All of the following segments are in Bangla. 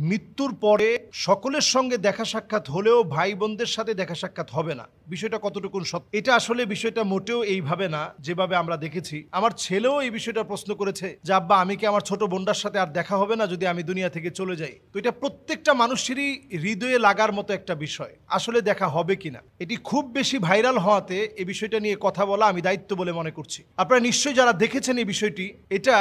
মৃত্যুর পরে সকলের সঙ্গে দেখা সাক্ষাৎ হলেও ভাই বোনদের সাথে দেখা সাক্ষাৎ হবে না, বিষয়টা কতটুকু সত্য? এটা আসলে বিষয়টা মোটেও এইভাবে না যেভাবে আমরা দেখেছি। আমার ছেলেও এই বিষয়টা প্রশ্ন করেছে যে আব্বা, আমি কি আমার ছোট বোনটার সাথে আর দেখা হবে না যদি আমি দুনিয়া থেকে চলে যাই? তো এটা প্রত্যেকটা মানুষেরই হৃদয়ে লাগার মতো একটা বিষয়, আসলে দেখা হবে কিনা। এটি খুব বেশি ভাইরাল হওয়াতে এই বিষয়টা নিয়ে কথা বলা আমি দায়িত্ব বলে মনে করছি। আপনারা নিশ্চয়ই যারা দেখেছেন এই বিষয়টি, এটা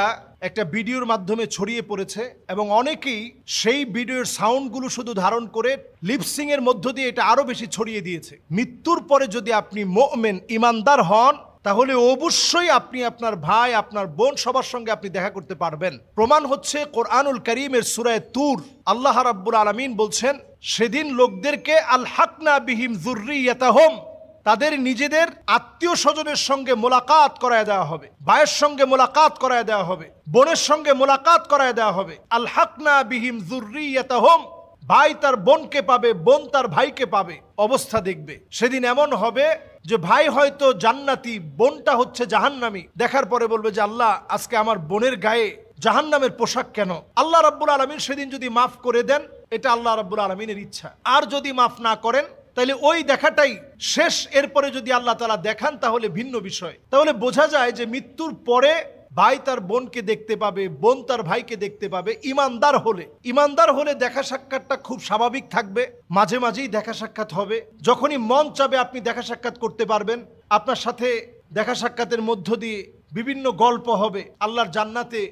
একটা ভিডিওর মাধ্যমে ছড়িয়ে পড়েছে এবং অনেকেই সেই ভিডিওর সাউন্ডগুলো শুধু ধারণ করে লিপসিং এর মধ্য দিয়ে এটা আরো বেশি ছড়িয়ে দিয়েছে। মৃত্যুর পরে যদি আপনি মুমিন ইমানদার হন, তাহলে অবশ্যই আপনি আপনার ভাই আপনার বোন সবার সঙ্গে আপনি দেখা করতে পারবেন। প্রমাণ হচ্ছে কোরআনুল কারীমের সূরা তুর। আল্লাহ রাব্বুল আলামিন বলছেন, সেদিন লোকদেরকে আলহাকনা বিহিম যুররিয়াতাহুম, তাদের নিজেদের আত্মীয় স্বজনের সঙ্গে মোলাকাত করায় দেওয়া হবে, ভাইয়ের সঙ্গে মোলাকাত করায় দেওয়া হবে, বোনের সঙ্গে মোলাকাত করায় দেওয়া হবে। আলহাকনা বিহিম যুররিয়াতাহুম, ভাই তার বোনকে পাবে, বোন তার ভাইকে পাবে। অবস্থা দেখবে সেদিন এমন হবে যে ভাই হয়তো জান্নাতি, বোনটা হচ্ছে জাহান্নামী। দেখার পরে বলবে যে আল্লাহ, আজকে আমার বোনের গায়ে জাহান্নামের পোশাক কেন? আল্লাহ রাব্বুল আলামিন সেদিন যদি মাফ করে দেন, এটা আল্লাহ রাব্বুল আলামিনের ইচ্ছা। আর যদি মাফ না করেন, তাহলে ওই দেখাটাই শেষ। এরপরে যদি আল্লাহ তাআলা দেখান তাহলে ভিন্ন বিষয়। তাহলে বোঝা যায় যে মৃত্যুর পরে ভাই তার বোনকে দেখতে পাবে, বোন তার ভাইকে দেখতে পাবে ইমানদার হলে দেখা সাক্ষাৎটা খুব স্বাভাবিক থাকবে। মাঝে মাঝেই দেখা সাক্ষাৎ হবে, যখনই মন চাবে আপনি দেখা সাক্ষাৎ করতে পারবেন। আপনার সাথে দেখা সাক্ষাতের মধ্য দিয়ে বিভিন্ন গল্প হবে। আল্লাহর জান্নাতে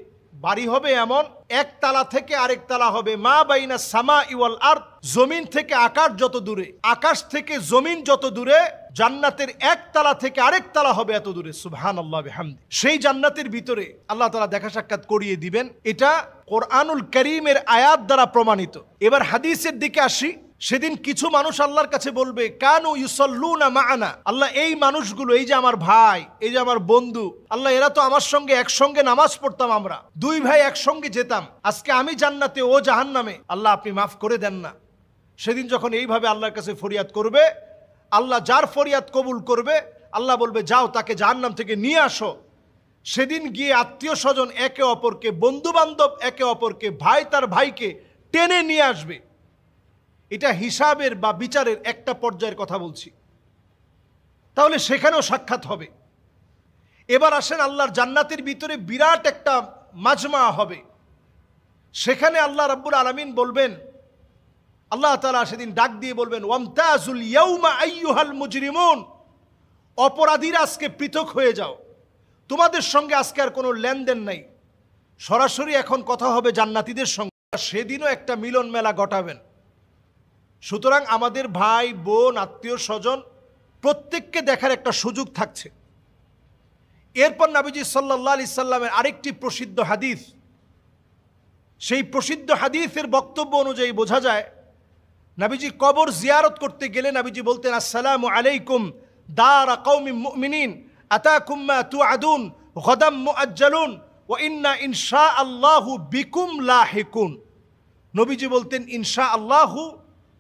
বাড়ি হবে এমন, এক তালা থেকে আরেক তালা হবে। মা বাইনা সামা ওয়াল আরদ, জমিন থেকে আকাশ যত দূরে, আকাশ থেকে জমিন যত দূরে, জান্নাতের এক তালা থেকে আরেক তালা হবে এত দূরে। সুবহানাল্লাহ বিহামদি। সেই জান্নাতের ভিতরে আল্লাহ তাআলা দেখা সাক্ষাৎ করিয়ে দিবেন। এটা কোরআনুল কারীমের আয়াত দ্বারা প্রমাণিত। এবার হাদিসের দিকে আসি। সেদিন কিছু মানুষ আল্লাহর কাছে বলবে, কানু ইউসাল্লুনা মাআনা, আল্লাহ এই মানুষগুলো, এই যে আমার ভাই, এই যে আমার বন্ধু, আল্লাহ এরা তো আমার সঙ্গে একসঙ্গে নামাজ পড়তাম, আমরা দুই ভাই একসঙ্গে যেতাম, আজকে আমি জান্নাতে ও জাহান্নামে, আল্লাহ আপনি মাফ করে দেন না। সেদিন যখন এইভাবে আল্লাহর কাছে ফরিয়াদ করবে, আল্লাহ যার ফরিয়াদ কবুল করবে, আল্লাহ বলবে যাও তাকে জাহান্নাম থেকে নিয়ে আসো। সেদিন গিয়ে আত্মীয় স্বজন একে অপরকে, বন্ধু বান্ধব একে অপরকে, ভাই তার ভাইকে টেনে নিয়ে আসবে। এটা হিসাবের বা বিচারের একটা পর্যায়ের কথা বলছি। তাহলে সেখানেও সাক্ষাৎ হবে। এবার আসেন আল্লাহর জান্নাতের ভিতরে বিরাট একটা মাজমা হবে। সেখানে আল্লাহ রাব্বুল আলামিন বলবেন, আল্লাহ তাআলা সেদিন ডাক দিয়ে বলবেন, ওয়ামতাজুল ইয়াউমা আইয়ুহাল মুজরিমুন, অপরাধীরা আজকে পৃথক হয়ে যাও, তোমাদের সঙ্গে আজকে আর কোনো লেনদেন নাই। সরাসরি এখন কথা হবে জান্নাতীদের সঙ্গে। সেদিনও একটা মিলন মেলা ঘটাবেন। সুতরাং আমাদের ভাই বোন আত্মীয় স্বজন প্রত্যেককে দেখার একটা সুযোগ থাকছে। এরপর নবীজি সাল্লাল্লাহু আলাইহি সাল্লামের আরেকটি প্রসিদ্ধ হাদিস, সেই প্রসিদ্ধ হাদিসের বক্তব্য অনুযায়ী বোঝা যায়, নবীজি কবর জিয়ারত করতে গেলে নবীজি বলতেন, আসসালামু আলাইকুম দারা কওমিন মুমিনিন আতাকুম মা তুআদুন গাদাম মুআজ্জালুন ওয়া ইন্না ইনশাআল্লাহু বিকুম লাহিকুন। নবীজি বলতেন, ইনশাআল্লাহু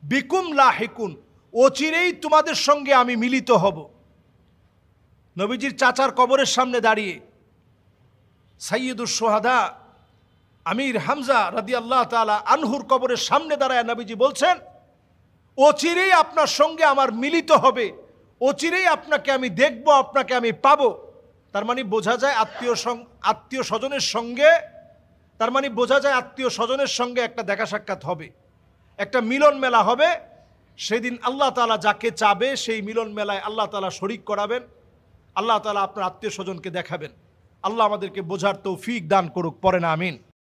বিকুম লাহিকুন, অচিরেই তোমাদের সঙ্গে আমি মিলিত হব। নবীজির চাচার কবরের সামনে দাঁড়িয়ে সাইয়্যিদুশ শুহাদা আমির হামজা রাদিয়াল্লাহু তাআলা আনহুর কবরের সামনে দাঁড়ায় নবীজি বলছেন, অচিরেই আপনার সঙ্গে আমার মিলিত হবে, অচিরেই আপনাকে আমি দেখব, আপনাকে আমি পাবো। তার মানে বোঝা যায় আত্মীয় স্বজনের সঙ্গে, তার মানে বোঝা যায় আত্মীয় স্বজনের সঙ্গে একটা দেখা সাক্ষাৎ হবে, একটা মিলন মেলা হবে। সেদিন আল্লাহ তাআলা যাকে চাবে সেই মিলন মেলায় আল্লাহ তাআলা শরীক করাবেন। আল্লাহ তাআলা আপনার আত্মীয় স্বজনকে দেখাবেন। আল্লাহ আমাদেরকে বোঝার তৌফিক দান করুক, পড়েন আমিন।